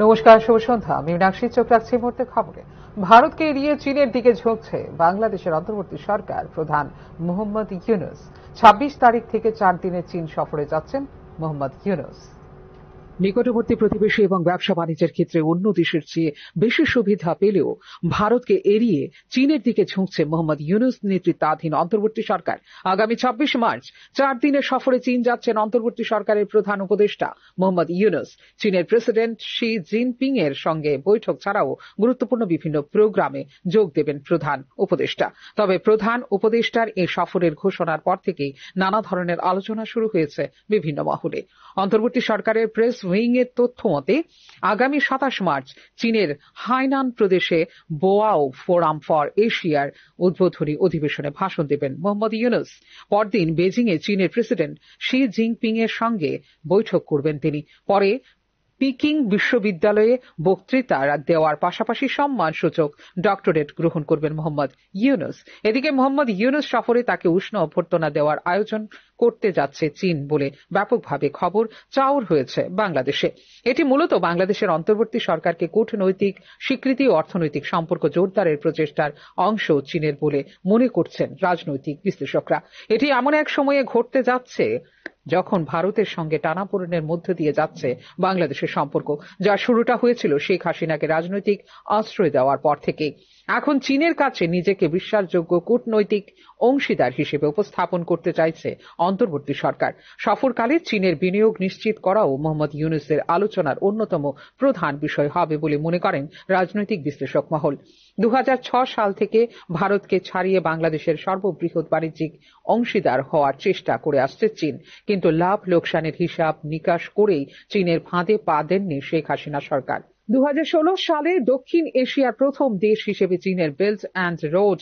নমস্কার, শুভ সন্ধ্যা। আমি মীনাক্ষী। চোখ রাখছি মুহূর্তে খবরে। ভারতকে এড়িয়ে চীনের দিকে ঝুঁকছে বাংলাদেশের অন্তর্বর্তী সরকার প্রধান মোহাম্মদ ইউনূস। ২৬ তারিখ থেকে ৪ দিনের চীন সফরে যাচ্ছেন মোহাম্মদ ইউনূস। নিকটবর্তী প্রতিবেশী এবং ব্যবসা বাণিজ্যের ক্ষেত্রে অন্য দেশের চেয়ে বেশি সুবিধা পেলেও ভারতকে এড়িয়ে চীনের দিকে ঝুঁকছে মোহাম্মদ ইউনূস নেতৃত্বাধীন অন্তর্বর্তী সরকার। আগামী ২৬ মার্চ ৪ দিনের সফরে চীন যাচ্ছেন অন্তর্বর্তী সরকারের প্রধান উপদেষ্টা মোহাম্মদ ইউনূস। চীনের প্রেসিডেন্ট শি জিনপিং এর সঙ্গে বৈঠক ছাড়াও গুরুত্বপূর্ণ বিভিন্ন প্রোগ্রামে যোগ দেবেন প্রধান উপদেষ্টা। তবে প্রধান উপদেষ্টার এই সফরের ঘোষণার পর থেকেই নানা ধরনের আলোচনা শুরু হয়েছে বিভিন্ন মহলে। অন্তর্বর্তী সরকারের প্রেস উইং এর তথ্য মতে আগামী ২৭ মার্চ চীনের হাইনান প্রদেশে বোয়াও ফোরাম ফর এশিয়ার উদ্বোধনী অধিবেশনে ভাষণ দেবেন মোহাম্মদ ইউনূস। পরদিন বেজিং এ চীনের প্রেসিডেন্ট শি জিনপিং এর সঙ্গে বৈঠক করবেন তিনি। পরে পিকিং বিশ্ববিদ্যালয়ে বক্তৃতা দেওয়ার পাশাপাশি সম্মানসূচক ডক্টরেট গ্রহণ করবেন মোহাম্মদ ইউনূস। এদিকে মোহাম্মদ ইউনূস সফরে তাকে উষ্ণ অভ্যর্থনা দেওয়ার আয়োজন করতে যাচ্ছে চীন বলে ব্যাপকভাবে খবর চাউর হয়েছে বাংলাদেশে। এটি মূলত বাংলাদেশের অন্তর্বর্তী সরকারকে কূটনৈতিক স্বীকৃতি ও অর্থনৈতিক সম্পর্ক জোরদারের প্রচেষ্টার অংশ চীনের বলে মনে করছেন রাজনৈতিক বিশ্লেষকরা। এটি এমন এক সময়ে ঘটতে যাচ্ছে যখন ভারতের সঙ্গে টানাপোড়েনের মধ্য দিয়ে যাচ্ছে বাংলাদেশের সম্পর্ক, যার শুরুটা হয়েছিল শেখ হাসিনাকে রাজনৈতিক আশ্রয় দেওয়ার পর থেকে। এখন চীনের কাছে নিজেকে বিশ্বাসযোগ্য কূটনৈতিক অংশীদার হিসেবে উপস্থাপন করতে চাইছে অন্তর্বর্তী সরকার। সফরকালে চীনের বিনিয়োগ নিশ্চিত করাও মোহাম্মদ ইউনূসের আলোচনার অন্যতম প্রধান বিষয় হবে বলে মনে করেন রাজনৈতিক বিশ্লেষক মহল। ২০০৬ সাল থেকে ভারতকে ছাড়িয়ে বাংলাদেশের সর্ববৃহৎ বাণিজ্যিক অংশীদার হওয়ার চেষ্টা করে আসছে চীন, কিন্তু লাভ লোকসানের হিসাব নিকাশ করেই চীনের ফাঁদে পা দেননি শেখ হাসিনা সরকার। ২০১৬ সালে দক্ষিণ এশিয়ার প্রথম দেশ হিসেবে চীনের বেল্ট অ্যান্ড রোড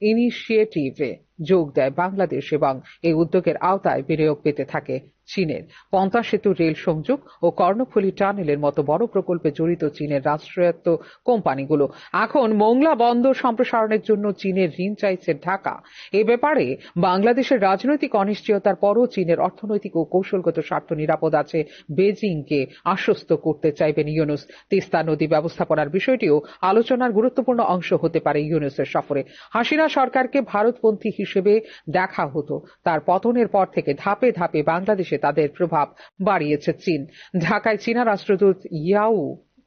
ইনিশিয়েটিভে যোগ দেয় বাংলাদেশ এবং এই উদ্যোগের আওতায় বিনিয়োগ পেতে থাকে চীনের। পন্থা সেতু রেল সংযোগ ও কর্ণফুলী টানেলের মতো বড় প্রকল্পে জড়িত চীনের রাষ্ট্রায়ত্ত কোম্পানিগুলো। এখন মোংলা বন্দর সম্প্রসারণের জন্য চীনের ঋণ চাইছে ঢাকা। এ ব্যাপারে বাংলাদেশের রাজনৈতিক অনিশ্চয়তার পরও চীনের অর্থনৈতিক ও কৌশলগত স্বার্থ নিরাপদ আছে বেজিংকে আশ্বস্ত করতে চাইবেন ইউনূস। তিস্তা নদী ব্যবস্থাপনার বিষয়টিও আলোচনার গুরুত্বপূর্ণ অংশ হতে পারে ইউনূসের সফরে। হাসিনা সরকারকে ভারতপন্থী হিসেবে দেখা হতো, তার পতনের পর থেকে ধাপে ধাপে বাংলাদেশে তাদের প্রভাব বাড়িয়েছে চীন। ঢাকায় চীনা রাষ্ট্রদূত ইয়াও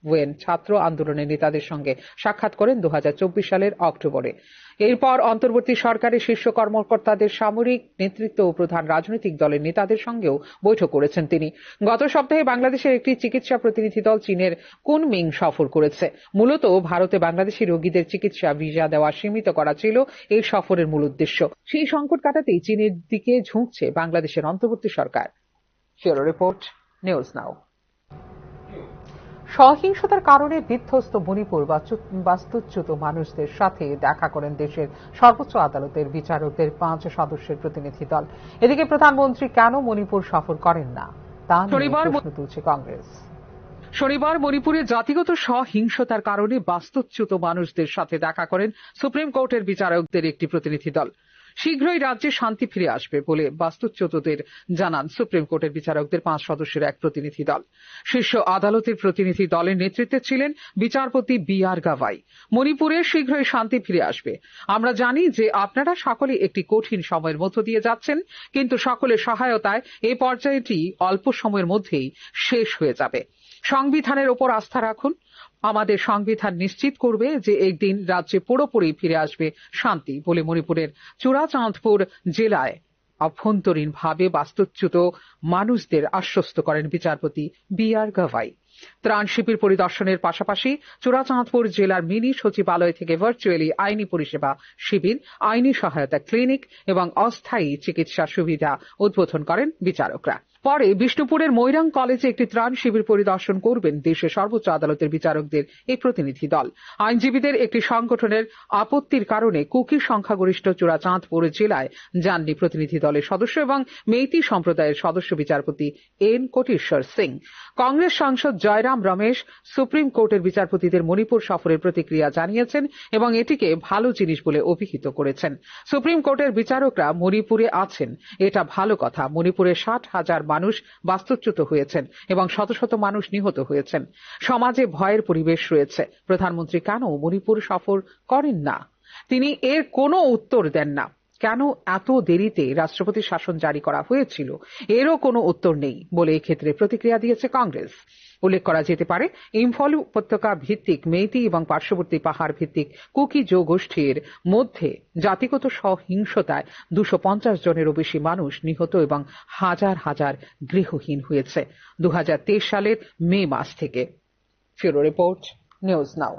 ওয়েন ছাত্র আন্দোলনের নেতাদের সঙ্গে সাক্ষাৎ করেন ২০২৪ সালের অক্টোবরে। এরপর অন্তর্বর্তী সরকারের শীর্ষ কর্মকর্তাদের, সামরিক নেতৃত্ব ও প্রধান রাজনৈতিক দলের নেতাদের সঙ্গেও বৈঠক করেছেন তিনি। গত সপ্তাহে বাংলাদেশের একটি চিকিৎসা প্রতিনিধি দল চীনের কুনমিং সফর করেছে। মূলত ভারতে বাংলাদেশি রোগীদের চিকিৎসা ভিসা দেওয়া সীমিত করা ছিল এই সফরের মূল উদ্দেশ্য। সেই সংকট কাটাতেই চীনের দিকে ঝুঁকছে বাংলাদেশের অন্তর্বর্তী সরকার। Bureau report, News Now. সহিংসতার কারণে বিধ্বস্ত মণিপুর বাস্তুচ্যুত মানুষদের সাথে দেখা করেন দেশের সর্বোচ্চ আদালতের বিচারকদের ৫ সদস্যের প্রতিনিধি দল। এদিকে প্রধানমন্ত্রী কেন মণিপুর সফর করেন না তা নিয়ে প্রশ্ন তুলছে কংগ্রেস। শনিবার মণিপুরে জাতিগত সহিংসতার কারণে বাস্তুচ্যুত মানুষদের সাথে দেখা করেন সুপ্রিম কোর্টের বিচারকদের একটি প্রতিনিধি দল। শীঘ্রই রাজ্যে শান্তি ফিরে আসবে বলে বাস্তুচ্যুতদের জানান সুপ্রিম কোর্টের বিচারকদের ৫ সদস্যের এক প্রতিনিধি দল। শীর্ষ আদালতের প্রতিনিধি দলের নেতৃত্বে ছিলেন বিচারপতি বি.আর. গাভাই। মণিপুরে শীঘ্রই শান্তি ফিরে আসবে। আমরা জানি যে আপনারা সকলে একটি কঠিন সময়ের মধ্য দিয়ে যাচ্ছেন, কিন্তু সকলের সহায়তায় এই পর্যায়টি অল্প সময়ের মধ্যেই শেষ হয়ে যাবে। সংবিধানের ওপর আস্থা রাখুন। আমাদের সংবিধান নিশ্চিত করবে যে একদিন রাজ্যে পুরোপুরি ফিরে আসবে শান্তি বলে মণিপুরের চূড়াচাঁদপুর জেলায় অভ্যন্তরীণভাবে বাস্তুচ্যুত মানুষদের আশ্বস্ত করেন বিচারপতি বি.আর. গাভাই। ত্রাণ শিবির পরিদর্শনের পাশাপাশি চূড়াচাঁদপুর জেলার মিনি সচিবালয় থেকে ভার্চুয়ালি আইনি পরিষেবা শিবির, আইনি সহায়তা ক্লিনিক এবং অস্থায়ী চিকিৎসা সুবিধা উদ্বোধন করেন বিচারকরা। পরে বিষ্ণুপুরের মৈরাং কলেজে একটি ত্রাণ শিবির পরিদর্শন করবেন দেশের সর্বোচ্চ আদালতের বিচারকদের এই প্রতিনিধি দল। আইনজীবীদের একটি সংগঠনের আপত্তির কারণে কুকি সংখ্যাগরিষ্ঠ চূড়াচাঁদপুর জেলায় যাননি প্রতিনিধি দলের সদস্য এবং মেইতি সম্প্রদায়ের সদস্য বিচারপতি এন কোটেশ্বর সিং। কংগ্রেস সাংসদ জয়রাম রমেশ সুপ্রিম কোর্টের বিচারপতিদের মণিপুর সফরের প্রতিক্রিয়া জানিয়েছেন এবং এটিকে ভালো জিনিস বলে অভিহিত করেছেন। সুপ্রিম কোর্টের বিচারকরা মণিপুরে আছেন, এটা ভালো কথা। মণিপুরে ৬০,০০০ মানুষ বাস্তুচ্যুত হয়েছেন এবং শত শত মানুষ নিহত হয়েছেন। সমাজে ভয়ের পরিবেশ রয়েছে। প্রধানমন্ত্রী কেন মণিপুর সফর করেন না? তিনি এর কোনো উত্তর দেন না। কেন এত দেরিতে রাষ্ট্রপতি শাসন জারি করা হয়েছিল এরও কোনো উত্তর নেই বলে এক্ষেত্রে প্রতিক্রিয়া দিয়েছে কংগ্রেস। উল্লেখ করা যেতে পারে, ইম্ফল উপত্যকা ভিত্তিক মেইতি এবং পার্শ্ববর্তী পাহাড় ভিত্তিক কুকি জনগোষ্ঠীর মধ্যে জাতিগত সহিংসতায় 250 জনেরও বেশি মানুষ নিহত এবং হাজার হাজার গৃহহীন হয়েছে 2023 সালের মে মাস থেকে। ফিউরো রিপোর্ট, নিউজ নাও।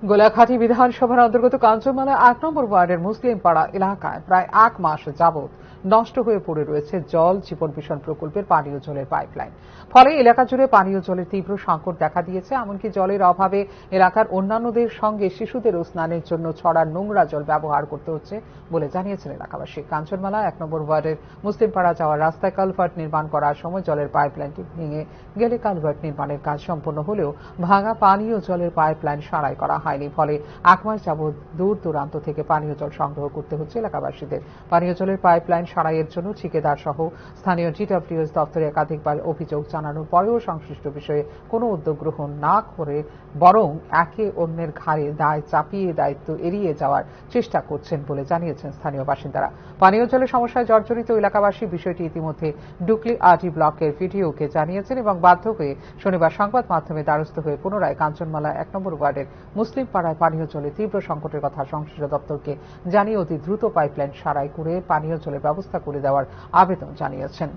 গোলাঘাটি বিধানসভার অন্তর্গত কাঞ্চনমালা 1 নম্বর ওয়ার্ডের মুসলিম পাড়া এলাকায় প্রায় 1 মাস যাবৎ নষ্ট হয়ে পড়ে রয়েছে জল জীবন মিশন প্রকল্পের পানীয় জলের পাইপলাইন। ফলে এলাকা জুড়ে পানীয় জলের তীব্র সংকট দেখা দিয়েছে। এমনকি জলের অভাবে এলাকার অন্যান্যদের সঙ্গে শিশুদেরও স্নানের জন্য ছড়া নোংরা জল ব্যবহার করতে হচ্ছে বলে জানিয়েছেন এলাকাবাসী। কাঞ্চনমালা 1 নম্বর ওয়ার্ডের মুসলিম পাড়া যাওয়ার রাস্তায় কালভার্ট নির্মাণ করার সময় জলের পাইপলাইনটি ভেঙে গেলে কালভার্ট নির্মাণের কাজ সম্পন্ন হলেও ভাঙা পানীয় জলের পাইপলাইন সারাই করা হয়নি। ফলে 1 মাস যাবৎ দূর দূরান্ত থেকে পানীয় জল সংগ্রহ করতে হচ্ছে এলাকাবাসীদের। পানীয় জলের পাইপলাইন সারাইয়ের জন্য ঠিকাদার সহ স্থানীয় জিডব্লিউএস দপ্তরে একাধিকবার অভিযোগ জানানোর পরেও সংশ্লিষ্ট বিষয়ে কোনো উদ্যোগ গ্রহণ না করে বরং একে অন্যের ঘাড়ে দায় চাপিয়ে দায়িত্ব এড়িয়ে যাওয়ার চেষ্টা করছেন বলে জানিয়েছেন স্থানীয় বাসিন্দারা। পানীয় জলের সমস্যায় জর্জরিত এলাকাবাসী বিষয়টি ইতিমধ্যে ডুকলি আরডি ব্লকের ভিডিওকে জানিয়েছেন এবং বাধ্য হয়ে শনিবার সংবাদ মাধ্যমে দ্বারস্থ হয়ে পুনরায় কাঞ্চনমালা 1 নম্বর ওয়ার্ডের মুসলিম পাড়ায় পানীয় জলে তীব্র সংকটের কথা সংশ্লিষ্ট দপ্তরকে জানিয়ে অতি দ্রুত পাইপলাইন সারাই করে পানীয় জলের ব্যবস্থা করে দেওয়ার আবেদন জানিয়েছেন।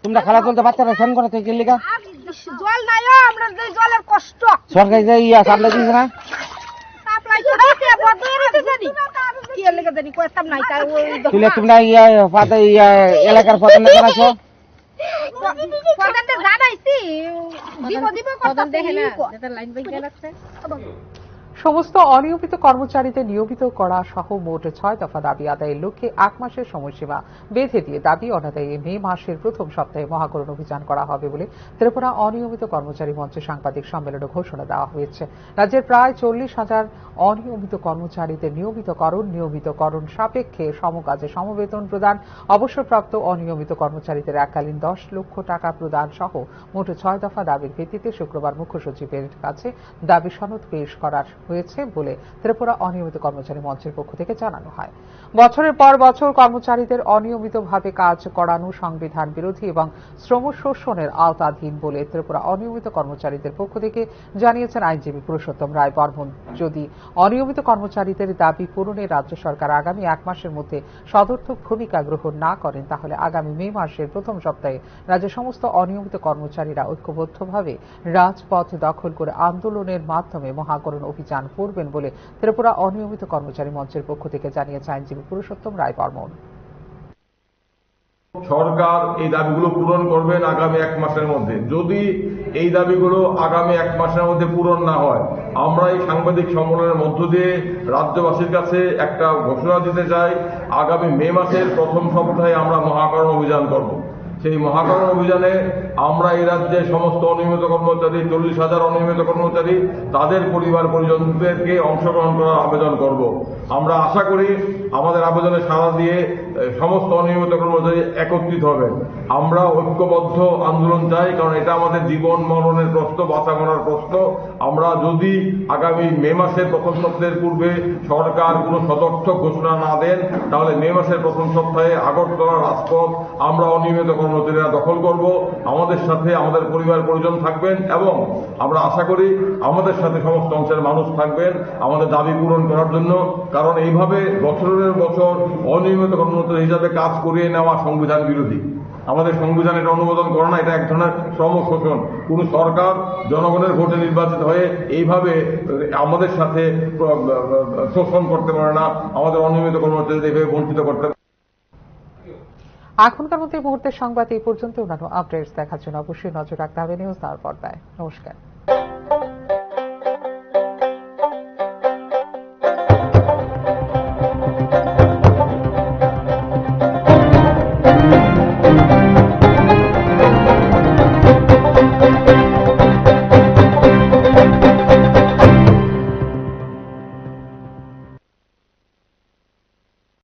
তোমরা খেলা চলতে বাচ্চারা ফোন করে থেকে লিখা জল নাই, আমরা জলের কষ্ট সরকারি যে সাপ্লাই দিয়েছে না তুলে তোমরা এলাকার প্রধান জানাচ্ছো সমস্ত অনিয়মিত কর্মচারীদের নিয়মিত করা সহ মোট 6 দফা দাবি আদায়ের লক্ষ্যে 1 মাসের সময়সীমা বেঁধে দিয়ে দাবি অনাদায়ে মে মাসের প্রথম সপ্তাহে মহাকরণ অভিযান করা হবে বলে ত্রিপুরা অনিয়মিত কর্মচারী মঞ্চে সাংবাদিক সম্মেলনে ঘোষণা দেওয়া হয়েছে। রাজ্যের প্রায় 40,000 অনিয়মিত কর্মচারীদের নিয়মিতকরণ সাপেক্ষে সমকাজে সমবেতন প্রদান, অবসরপ্রাপ্ত অনিয়মিত কর্মচারীদের এককালীন 10 লক্ষ টাকা প্রদান সহ মোট 6 দফা দাবির ভিত্তিতে শুক্রবার মুখ্য সচিবের কাছে দাবি সনদ পেশ করার হয়েছে বলে ত্রিপুরা অনিয়মিত কর্মচারী মঞ্চের পক্ষ থেকে জানানো হয়। বছরের পর বছর কর্মচারীদের অনিয়মিতভাবে কাজ করানো সংবিধান বিরোধী এবং শ্রম শোষণের আওতাধীন বলে ত্রিপুরা অনিয়মিত কর্মচারীদের পক্ষ থেকে জানিয়েছেন আইনজীবী পুরুষোত্তম রায় বর্মন। যদি অনিয়মিত কর্মচারীদের দাবি পূরণে রাজ্য সরকার আগামী 1 মাসের মধ্যে সদর্থক ভূমিকা গ্রহণ না করেন তাহলে আগামী মে মাসের প্রথম সপ্তাহে রাজ্যের সমস্ত অনিয়মিত কর্মচারীরা ঐক্যবদ্ধভাবে রাজপথ দখল করে আন্দোলনের মাধ্যমে মহাকরণ অভিযান করবেন বলে ত্রিপুরা অনিয়মিত কর্মচারী মঞ্চের পক্ষ থেকে জানিয়েছে আইনজীবী পুরুষোত্তম রায় বর্মন। সরকার এই দাবিগুলো পূরণ করবেন আগামী 1 মাসের মধ্যে। যদি এই দাবিগুলো আগামী 1 মাসের মধ্যে পূরণ না হয়, আমরা এই সাংবাদিক সম্মেলনের মধ্য দিয়ে রাজ্যবাসীর কাছে একটা ঘোষণা দিতে চাই, আগামী মে মাসের প্রথম সপ্তাহে আমরা মহাকরণ অভিযান করব। সেই মহাকরণ অভিযানে আমরা এই রাজ্যে সমস্ত অনিয়মিত কর্মচারী 40,000 অনিয়মিত কর্মচারী তাদের পরিবার পরিজনদেরকে অংশগ্রহণ করার আবেদন করব। আমরা আশা করি আমাদের আবেদনে সাড়া দিয়ে সমস্ত অনিয়মিত কর্মচারী একত্রিত হবেন। আমরা ঐক্যবদ্ধ আন্দোলন চাই, কারণ এটা আমাদের জীবন মরণের প্রশ্ন, বাঁচা মরার প্রশ্ন। আমরা যদি আগামী মে মাসের প্রথম সপ্তাহের পূর্বে সরকার কোনো সদর্থক ঘোষণা না দেন তাহলে মে মাসের প্রথম সপ্তাহে আগরতলার রাজপথ আমরা অনিয়মিত কর্মচারীরা দখল করব। আমাদের সাথে আমাদের পরিবার পরিজন থাকবেন এবং আমরা আশা করি আমাদের সাথে সমস্ত অংশের মানুষ থাকবেন আমাদের দাবি পূরণ করার জন্য। কারণ এইভাবে বছরের বছর অনিয়মিত কর্মচারী হিসাবে কাজ করিয়ে নেওয়া সংবিধান বিরোধী। আমাদের সংবিধান এটা অনুমোদন করে না, এটা এক ধরনের শ্রম শোষণ। কোন সরকার জনগণের ভোটে নির্বাচিত হয়ে এইভাবে আমাদের সাথে শোষণ করতে পারে না, আমাদের অনিয়মিত কর্মচারীদের এইভাবে বঞ্চিত করতে পারে। এখনকার মতো এই মুহূর্তের সংবাদ এই পর্যন্ত। অন্যান্য আপডেটস দেখার জন্য অবশ্যই নজর রাখতে হবে নিউজ নাওর পর্দায়। নমস্কার।